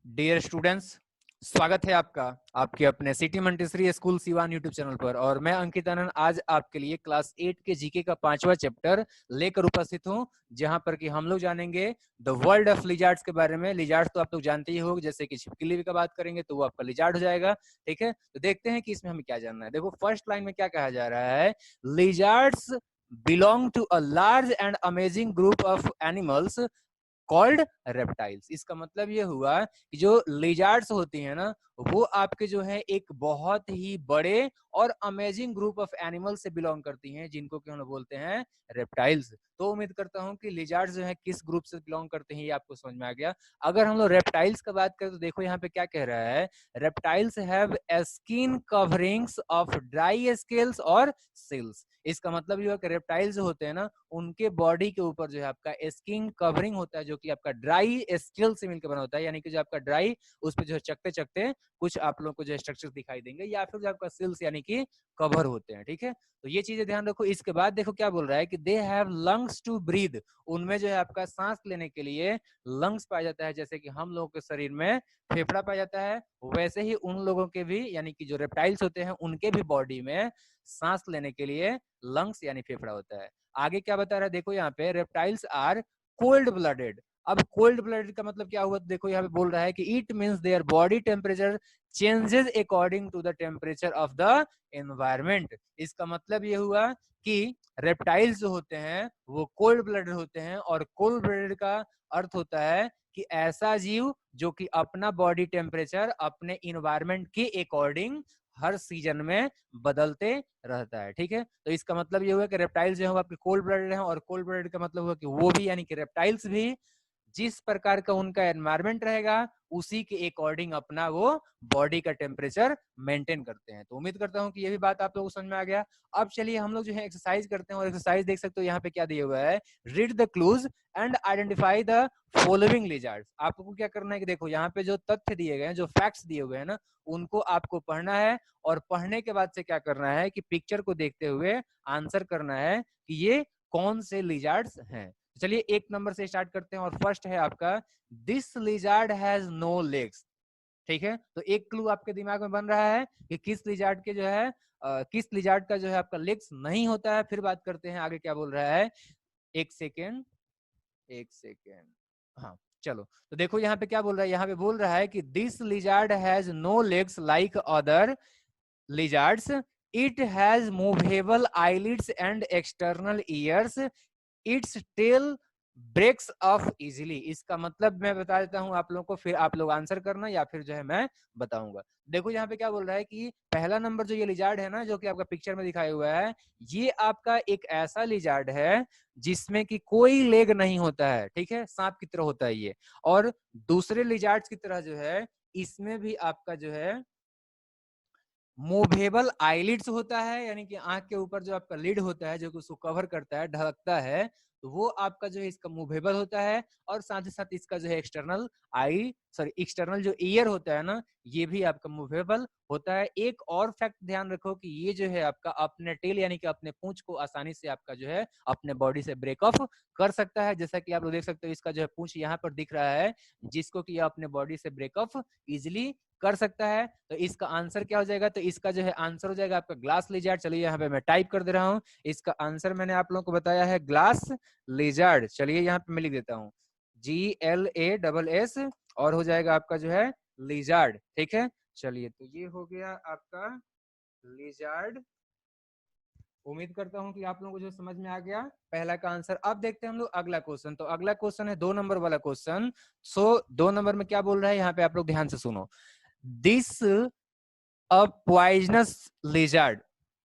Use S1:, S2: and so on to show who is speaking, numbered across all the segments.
S1: Dear students, स्वागत है आपका आपके अपने city Montessori school Siwan YouTube channel पर। और मैं अंकित आनंद आज आपके लिए क्लास 8 के जीके का 5वां चैप्टर लेकर उपस्थित हूं, जहां पर कि हम लोग जानेंगे द वर्ल्ड ऑफ लिजार्ड्स के बारे में। लिजार्ड्स तो आप लोग जानते ही होंगे, जैसे कि छिपकली का बात करेंगे तो वो आपका लिजार्ड हो जाएगा। ठीक है, तो देखते हैं कि इसमें हमें क्या जानना है। देखो, फर्स्ट लाइन में क्या कहा जा रहा है, lizards belong to a large and amazing group of animals called reptiles. इसका मतलब ये हुआ कि जो लिजार्ड्स होती हैं ना, वो आपके जो है एक बहुत ही बड़े और अमेजिंग ग्रुप ऑफ एनिमल से बिलोंग करती हैं, जिनको कि हम लोग बोलते हैं रेप्टाइल्स। तो उम्मीद करता हूं कि लिजार्ड्स जो है किस ग्रुप से बिलोंग करते हैं ये आपको समझ में आ गया। अगर हम लोग रेप्टाइल्स का बात करें तो देखो यहाँ पे क्या कह रहा है, reptiles have skin coverings of dry scales और सिल्स। इसका मतलब ये है कि रेप्टाइल्स जो होते हैं ना, उनके बॉडी के ऊपर जो है आपका स्किन कवरिंग होता है, जो कि आपका ड्राई स्केल से मिलकर बना होता है। यानी कि जो आपका ड्राई, उस पर जो है चकते चकते कुछ आप लोगों को जो स्ट्रक्चर दिखाई देंगे, या फिर जो आपका सिल्स यानी कि कवर होते हैं। ठीक है, तो ये चीजें ध्यान रखो। इसके बाद देखो क्या बोल रहा है कि they have lungs to breathe. उनमें जो है आपका सांस लेने के लिए लंग्स पाया जाता है। जैसे कि हम लोगों के शरीर में फेफड़ा पाया जाता है, वैसे ही उन लोगों के भी, यानी कि जो रेप्टाइल्स होते हैं उनके भी बॉडी में सांस लेने के लिए लंग्स यानी फेफड़ा होता है। आगे क्या बता रहा है, देखो यहाँ पे रेप्टाइल्स आर कोल्ड ब्लडेड। अब कोल्ड ब्लडेड का मतलब क्या हुआ, तो देखो यहाँ पे बोल रहा है कि it means their body temperature changes according to the temperature of the environment. इसका मतलब ये हुआ कि रेप्टाइल्स जो होते हैं वो कोल्ड ब्लडेड होते हैं, और कोल्ड ब्लडेड का अर्थ होता है कि ऐसा जीव जो कि अपना बॉडी टेम्परेचर अपने इन्वायरमेंट के अकॉर्डिंग हर सीजन में बदलते रहता है। ठीक है, तो इसका मतलब ये हुआ कि रेप्टाइल्स जो है आपके कोल्ड ब्लडेड हैं, और कोल्ड ब्लडेड का मतलब हुआ कि वो भी, यानी कि रेप्टाइल्स भी जिस प्रकार का उनका एनवायरमेंट रहेगा उसी के अकॉर्डिंग अपना वो बॉडी का टेम्परेचर मेंटेन करते हैं। तो उम्मीद करता हूं कि ये भी बात आप लोगों को समझ में आ गया। अब चलिए हम लोग जो है एक्सरसाइज करते हैं, और एक्सरसाइज देख सकते हो यहाँ पे क्या दिया हुआ है, read the clues and identify the following lizards. आपको क्या करना है कि देखो यहाँ पे जो तथ्य दिए गए हैं, जो फैक्ट्स दिए हुए हैं ना, उनको आपको पढ़ना है, और पढ़ने के बाद से क्या करना है कि पिक्चर को देखते हुए आंसर करना है कि ये कौन से लिजार्ड्स हैं। चलिए एक नंबर से स्टार्ट करते हैं, और फर्स्ट है आपका, this lizard has no legs. ठीक है, तो एक क्लू आपके दिमाग में बन रहा है कि किस लिजार्ड के जो है किस लिजार्ड का जो है आपका लेग्स नहीं होता है। फिर बात करते हैं आगे क्या बोल रहा है। एक सेकेंड, एक सेकेंड, हाँ चलो, तो देखो यहाँ पे क्या बोल रहा है, यहाँ पे बोल रहा है कि this lizard has no legs like other lizards. It has movable eyelids and external ears. Its tail breaks off easily. इसका मतलब मैं बता देता हूं आप लोगों को, फिर आप लोग आंसर करना, या फिर जो है मैं बताऊंगा। देखो यहाँ पे क्या बोल रहा है कि पहला नंबर जो ये लिजार्ड है ना, जो कि आपका पिक्चर में दिखाया हुआ है, ये आपका एक ऐसा लिजार्ड है जिसमें कि कोई लेग नहीं होता है। ठीक है, सांप की तरह होता है ये। और दूसरे लिजार्ड्स की तरह जो है, इसमें भी आपका जो है मूवेबल आईलिड्स होता है, यानी कि आंख के ऊपर जो आपका लिड होता है, जो कि उसको कवर करता है, ढकता है, तो वो आपका जो है इसका मूवेबल होता है। और साथ ही साथ इसका जो है एक्सटर्नल जो ईयर होता है ना, ये भी आपका मूवेबल होता है। एक और फैक्ट ध्यान रखो कि ये जो है आपका अपने टेल यानी कि अपने पूंछ को आसानी से आपका जो है अपने बॉडी से ब्रेक ऑफ कर सकता है। जैसा कि आप लोग देख सकते हो, इसका जो है पूंछ यहाँ पर दिख रहा है, जिसको कि अपने बॉडी से ब्रेक ऑफ इजिली कर सकता है। तो इसका आंसर क्या हो जाएगा, तो इसका जो है आंसर हो जाएगा आपका ग्लास लिजार्ड। चलिए यहाँ पे मैं टाइप कर दे रहा हूँ, इसका आंसर मैंने आप लोगों को बताया है ग्लास लिजार्ड। चलिए यहाँ पे मैं लिख देता हूँ GLASS, और हो जाएगा आपका जो है लिजार्ड। ठीक है, चलिए तो ये हो गया आपका लिजार्ड। उम्मीद करता हूं कि आप लोगों को जो समझ में आ गया पहला का आंसर। अब देखते हैं हम लोग अगला क्वेश्चन। तो अगला क्वेश्चन है 2 नंबर वाला क्वेश्चन। सो 2 नंबर में क्या बोल रहा है, यहाँ पे आप लोग ध्यान से सुनो। दिस अ पॉइजनस लिजार्ड,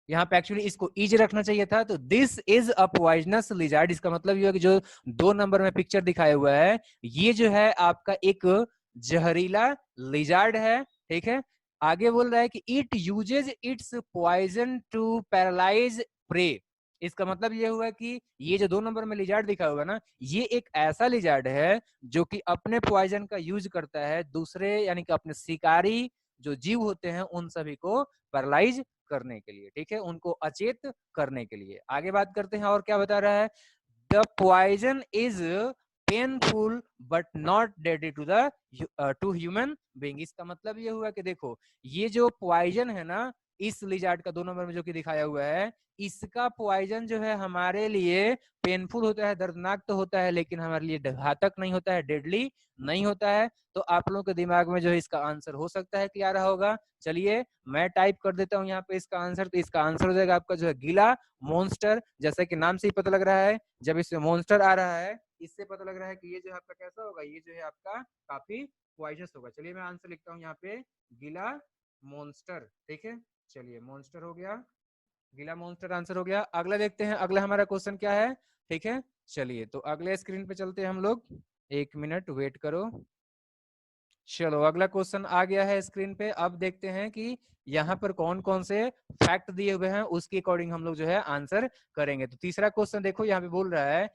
S1: यहाँ पे एक्चुअली इसको इज रखना चाहिए था, तो this is a poisonous lizard. इसका मतलब ये है कि जो 2 नंबर में पिक्चर दिखाया हुआ है, ये जो है आपका एक जहरीला लिजार्ड है। ठीक है, आगे बोल रहा है कि it uses its poison to paralyse prey. इसका मतलब ये हुआ कि ये जो 2 नंबर में लिजार्ड दिखा हुआ ना, ये एक ऐसा लिजार्ड है जो कि अपने पॉइजन का यूज करता है दूसरे, यानी कि अपने शिकारी जो जीव होते हैं उन सभी को पैरालाइज करने के लिए। ठीक है, उनको अचेत करने के लिए। आगे बात करते हैं, और क्या बता रहा है, the poison is painful but not deadly to human being. इसका मतलब ये हुआ कि देखो ये जो पॉइजन है ना इस लिजार्ड का 2 नंबर में जो कि दिखाया हुआ है, इसका पॉइजन जो है हमारे लिए पेनफुल होता है, दर्दनाक तो होता है, लेकिन हमारे लिए घातक नहीं होता है, डेडली नहीं होता है। तो आप लोगों के दिमाग में जो है इसका आंसर हो सकता है कि आ रहा होगा। चलिए मैं टाइप कर देता हूँ यहाँ पे इसका आंसर। तो इसका आंसर हो जाएगा आपका जो है गीला मॉन्स्टर। जैसा कि नाम से ही पता लग रहा है, जब इसमें मॉन्स्टर आ रहा है इससे पता लग रहा है कि ये जो है आपका कैसा होगा, ये जो है आपका काफी पॉइजनस होगा। चलिए मैं आंसर लिखता हूँ यहाँ पे गीला मॉन्स्टर। ठीक है, चलिए मॉन्स्टर हो गया, गीला मॉन्स्टर आंसर हो गया। अगला देखते हैं, अगला हमारा क्वेश्चन क्या है। ठीक है, चलिए तो अगले स्क्रीन पे चलते हैं हम लोग, 1 मिनट वेट करो। चलो अगला क्वेश्चन आ गया है स्क्रीन पे। अब देखते हैं कि यहाँ पर कौन कौन से फैक्ट दिए हुए हैं, उसके अकॉर्डिंग हम लोग जो है आंसर करेंगे। तो तीसरा क्वेश्चन देखो यहाँ पे बोल रहा है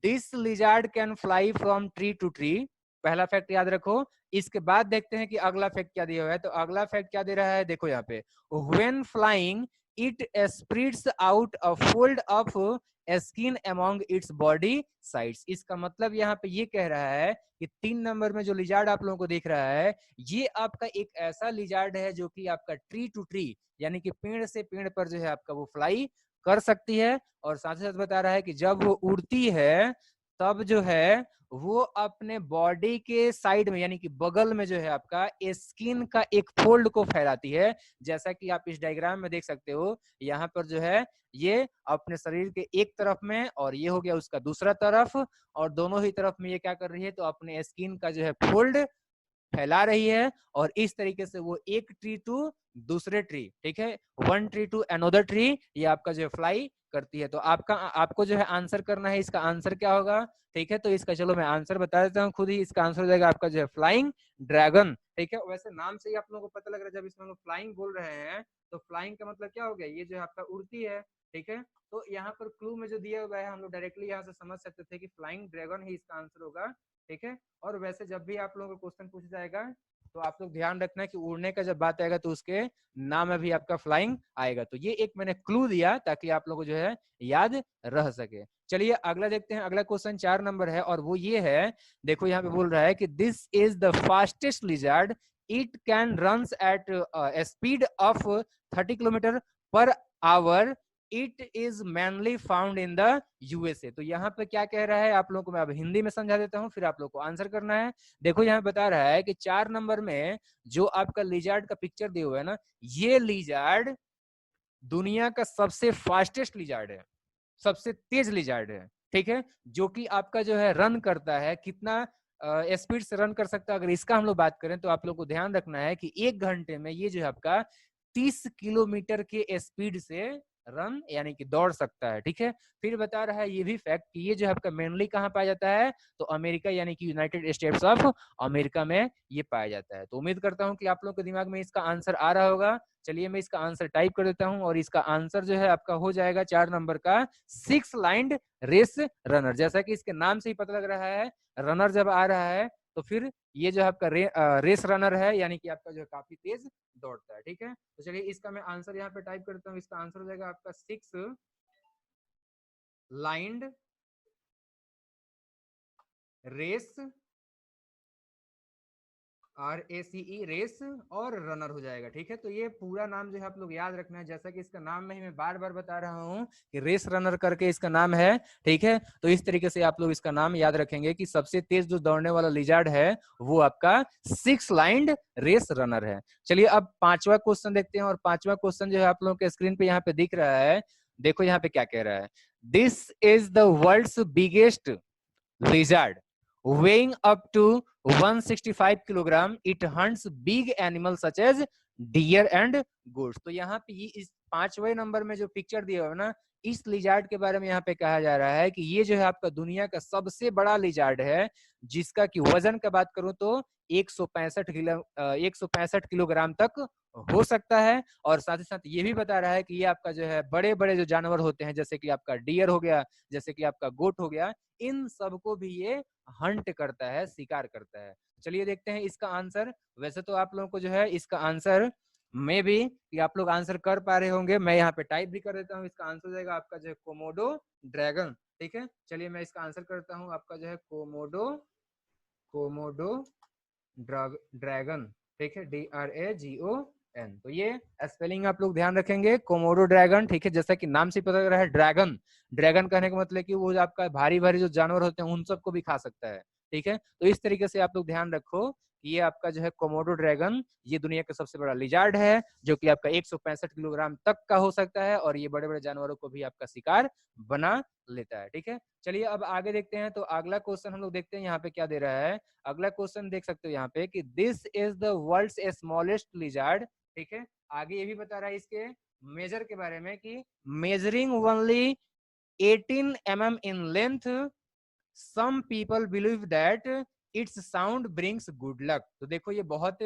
S1: this lizard can fly from tree to tree. पहला फैक्ट याद रखो। इसके बाद देखते हैं कि अगला फैक्ट क्या दिया हुआ है। तो अगला फैक्ट क्या दे रहा है, देखो यहाँ पे when flying it spreads out a fold of skin among its body sides. इसका मतलब यहाँ पे ये कह रहा है कि 3 नंबर में जो लिजार्ड आप लोगों को दिख रहा है, ये आपका एक ऐसा लिजार्ड है जो कि आपका ट्री टू ट्री यानी कि पेड़ से पेड़ पर जो है आपका वो फ्लाई कर सकती है। और साथ ही साथ बता रहा है कि जब वो उड़ती है तब जो है वो अपने बॉडी के साइड में यानी कि बगल में जो है आपका स्किन का एक फोल्ड को फैलाती है। जैसा कि आप इस डायग्राम में देख सकते हो, यहाँ पर जो है ये अपने शरीर के एक तरफ में और ये हो गया उसका दूसरा तरफ, और दोनों ही तरफ में ये क्या कर रही है, तो अपने स्किन का जो है फोल्ड फैला रही है। और इस तरीके से वो एक ट्री टू दूसरे ट्री, ठीक है, one tree to another tree, ये आपका जो है फ्लाई करती है। तो आपको जो है आंसर करना है, इसका आंसर क्या होगा। ठीक है, तो इसका चलो मैं आंसर बता देता हूँ खुद ही। इसका आंसर हो जाएगा आपका जो है फ्लाइंग ड्रैगन। ठीक है, वैसे नाम से ही आप लोगों को पता लग रहा है, जब इसमें हम लोग फ्लाइंग बोल रहे हैं तो फ्लाइंग का मतलब क्या हो गया, ये जो है आपका उड़ती है। ठीक है, तो यहाँ पर क्लू में जो दिया हुआ है हम लोग डायरेक्टली यहाँ से समझ सकते थे कि फ्लाइंग ड्रैगन ही इसका आंसर होगा। ठीक है, और वैसे जब भी आप लोगों को क्वेश्चन पूछा जाएगा तो आप लोग ध्यान रखना है कि उड़ने का जब बात आएगा तो उसके नाम में भी आपका फ्लाइंग आएगा। तो ये एक मैंने क्लू दिया ताकि आप लोगों को जो है याद रह सके। चलिए अगला देखते हैं। अगला क्वेश्चन 4 नंबर है और वो ये है, देखो यहाँ पे बोल रहा है कि this is the fastest lizard, it can run at speed of 30 kilometre per hour, it is mainly found in the USA. तो यहाँ पे क्या कह रहा है आप लोगों को मैं अब हिंदी में समझा देता हूँ, फिर आप लोग को आंसर करना है। देखो यहाँ बता रहा है कि 4 नंबर में जो आपका लिजार्ड का पिक्चर दिया हुआ है ना, ये लिजार्ड दुनिया का सबसे फास्टेस्ट लिजार्ड है, सबसे तेज लिजार्ड है। ठीक है, जो कि आपका जो है रन करता है, कितना स्पीड से रन कर सकता है। अगर इसका हम लोग बात करें तो आप लोग को ध्यान रखना है कि 1 घंटे में ये जो है आपका 30 किलोमीटर के स्पीड से रन यानी कि दौड़ सकता है। ठीक है, फिर बता रहा है ये भी फैक्ट कि ये जो है आपका मेनली कहाँ पाया जाता है, तो अमेरिका यानी कि यूनाइटेड स्टेट्स ऑफ अमेरिका में ये पाया जाता है। तो उम्मीद करता हूँ कि आप लोगों के दिमाग में इसका आंसर आ रहा होगा। चलिए मैं इसका आंसर टाइप कर देता हूं और इसका आंसर जो है आपका हो जाएगा 4 नंबर का 6 लाइन्ड रेस रनर। जैसा कि इसके नाम से ही पता लग रहा है, रनर जब आ रहा है तो फिर ये जो आपका रेस रनर है यानी कि आपका जो है काफी तेज दौड़ता है। ठीक है, तो चलिए इसका मैं आंसर यहाँ पे टाइप करता हूँ। इसका आंसर हो जाएगा आपका 6 लाइन्ड रेस, RACE रेस और रनर हो जाएगा। ठीक है, तो ये पूरा नाम जो है आप लोग याद रखना है, जैसा कि इसका नाम में ही मैं बार बार बता रहा हूँ कि रेस रनर करके इसका नाम है। ठीक है, तो इस तरीके से आप लोग इसका नाम याद रखेंगे कि सबसे तेज जो दौड़ने वाला लिजार्ड है वो आपका 6 लाइन्ड रेस रनर है। चलिए अब 5वां क्वेश्चन देखते हैं, और 5वां क्वेश्चन जो है आप लोगों के स्क्रीन पे यहाँ पे दिख रहा है। देखो यहाँ पे क्या कह रहा है, this is the world's biggest lizard weighing up to 165 kilogram, it hunts big animals such as deer and goats। तो यहाँ पे ये इस 5वें नंबर में जो पिक्चर दिया हुआ है ना, इस लिजार्ड के बारे में यहाँ पे कहा जा रहा है कि ये जो है आपका दुनिया का सबसे बड़ा लिजार्ड है, जिसका कि वजन का बात करूं तो 165 किलोग्राम तक हो सकता है। और साथ ही साथ ये भी बता रहा है कि ये आपका जो है बड़े बड़े जो जानवर होते हैं, जैसे कि आपका डियर हो गया, जैसे कि आपका गोट हो गया, इन सबको भी ये हंट करता है, शिकार करता है। चलिए देखते हैं इसका आंसर। वैसे तो आप लोगों को जो है इसका आंसर में भी कि आप लोग आंसर कर पा रहे होंगे, मैं यहाँ पे टाइप भी कर देता हूँ। इसका आंसर हो जाएगा आपका जो है कोमोडो ड्रैगन। ठीक है, चलिए मैं इसका आंसर करता हूँ, आपका जो है कोमोडो कोमोडो ड्रैगन। ठीक है, DRAGON। तो ये स्पेलिंग आप लोग ध्यान रखेंगे, कोमोडो ड्रैगन। ठीक है, जैसा कि नाम से पता लग रहा है ड्रैगन, ड्रैगन कहने का मतलब कि वो जो आपका भारी भारी जो जानवर होते हैं उन सबको भी खा सकता है। ठीक है, तो इस तरीके से आप लोग ध्यान रखो कि ये आपका जो है कोमोडो ड्रैगन, ये दुनिया का सबसे बड़ा लिजार्ड है, जो कि आपका 165 किलोग्राम तक का हो सकता है, और ये बड़े बड़े जानवरों को भी आपका शिकार बना लेता है। ठीक है, चलिए अब आगे देखते हैं। तो अगला क्वेश्चन हम लोग देखते हैं यहाँ पे क्या दे रहा है। अगला क्वेश्चन देख सकते हो यहाँ पे कि this is the world's smallest lizard. ठीक है, आगे ये भी बता रहा है इसके मेजर के बारे में कि measuring only 18 mm in length, some people believe that its sound brings good luck। तो देखो ये बहुत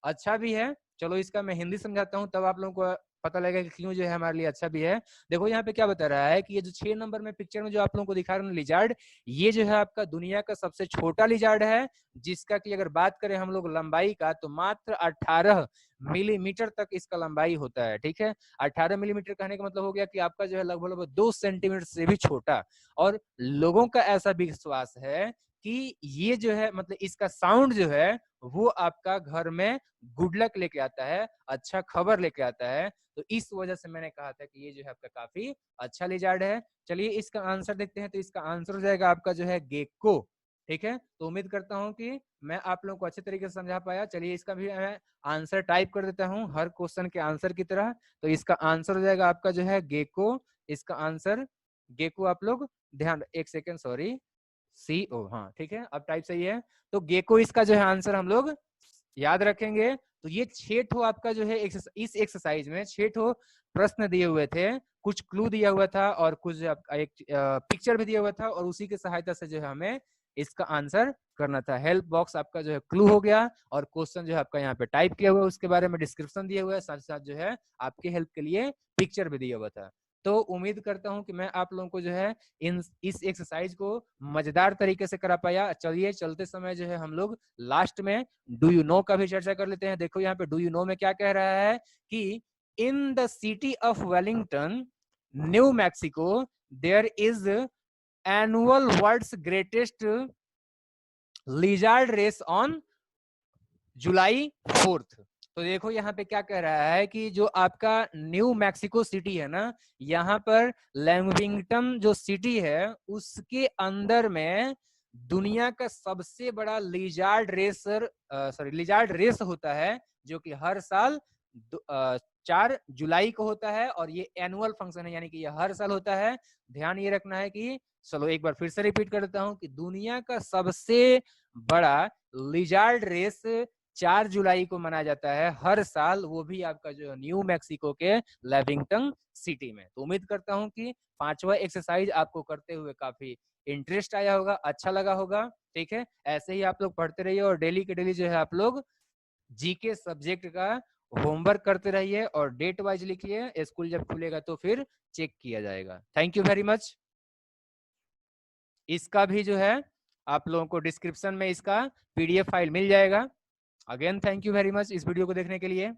S1: अच्छा भी है। चलो इसका मैं हिंदी समझाता हूँ, तब आप लोगों को पता लगेगा कि क्यों जो है हमारे लिए अच्छा भी है। देखो यहाँ पे क्या बता रहा है कि ये जो 6 नंबर में पिक्चर में जो आप लोगों को दिखा रहे हैं लिजार्ड, ये जो है आपका दुनिया का सबसे छोटा लिजार्ड है, जिसका कि अगर बात करें हम लोग लंबाई का, तो मात्र 18 मिलीमीटर तक इसका लंबाई होता है। ठीक है, 18 मिलीमीटर कहने का मतलब हो गया कि आपका जो है लगभग 2 सेंटीमीटर से भी छोटा। और लोगों का ऐसा विश्वास है कि ये जो है मतलब इसका साउंड जो है वो आपका घर में गुड लक लेके आता है, अच्छा खबर लेके आता है। तो इस वजह से मैंने कहा था कि ये जो है आपका काफी अच्छा लिजार्ड है। चलिए इसका आंसर देखते हैं। तो इसका आंसर हो जाएगा आपका जो है गेको। ठीक है, तो उम्मीद करता हूं कि मैं आप लोगों को अच्छे तरीके से समझा पाया। चलिए इसका भी मैं आंसर टाइप कर देता हूं हर क्वेश्चन के आंसर की तरह। तो इसका आंसर हो जाएगा आपका जो है गेको। इसका आंसर गेको, आप लोग ध्यान, एक सेकेंड सॉरी, CO, हाँ ठीक है, अब टाइप सही है। तो गेको इसका जो है आंसर हम लोग याद रखेंगे। तो ये 6 ठो आपका जो है इस एक्सरसाइज में 6 ठो प्रश्न दिए हुए थे, कुछ क्लू दिया हुआ था और कुछ एक पिक्चर भी दिया हुआ था, और उसी की सहायता से जो है हमें इसका आंसर करना था। हेल्प बॉक्स आपका जो है क्लू हो गया, और क्वेश्चन जो है आपका यहाँ पे टाइप किया हुआ है, उसके बारे में डिस्क्रिप्शन दिया हुआ है, साथ साथ जो है आपके हेल्प के लिए पिक्चर भी दिया हुआ था। तो उम्मीद करता हूं कि मैं आप लोगों को जो है इस एक्सरसाइज को मजेदार तरीके से करा पाया। चलिए चलते समय जो है हम लोग लास्ट में डू यू नो का भी चर्चा कर लेते हैं। देखो यहाँ पे डू यू नो में क्या कह रहा है कि in the city of Wellington, New Mexico, there is annual world's greatest lizard race on July 4th। तो देखो यहाँ पे क्या कह रहा है कि जो आपका न्यू मैक्सिको सिटी है ना, यहाँ पर लेविंगटन जो सिटी है उसके अंदर में दुनिया का सबसे बड़ा लिजार्ड रेस होता है, जो कि हर साल 4 जुलाई को होता है, और ये एनुअल फंक्शन है, यानी कि ये हर साल होता है। ध्यान ये रखना है कि, चलो एक बार फिर से रिपीट कर देता हूं कि दुनिया का सबसे बड़ा लिजार्ड रेस 4 जुलाई को मनाया जाता है हर साल, वो भी आपका जो न्यू मैक्सिको के लेविंगटन सिटी में। तो उम्मीद करता हूं कि 5वां एक्सरसाइज आपको करते हुए काफी इंटरेस्ट आया होगा, अच्छा लगा होगा। ठीक है, ऐसे ही आप लोग पढ़ते रहिए, और डेली के डेली जो है आप लोग जीके सब्जेक्ट का होमवर्क करते रहिए, और डेट वाइज लिखिए, स्कूल जब खुलेगा तो फिर चेक किया जाएगा। Thank you very much. इसका भी जो है आप लोगों को डिस्क्रिप्शन में इसका PDF फाइल मिल जाएगा। Again thank you very much इस वीडियो को देखने के लिए।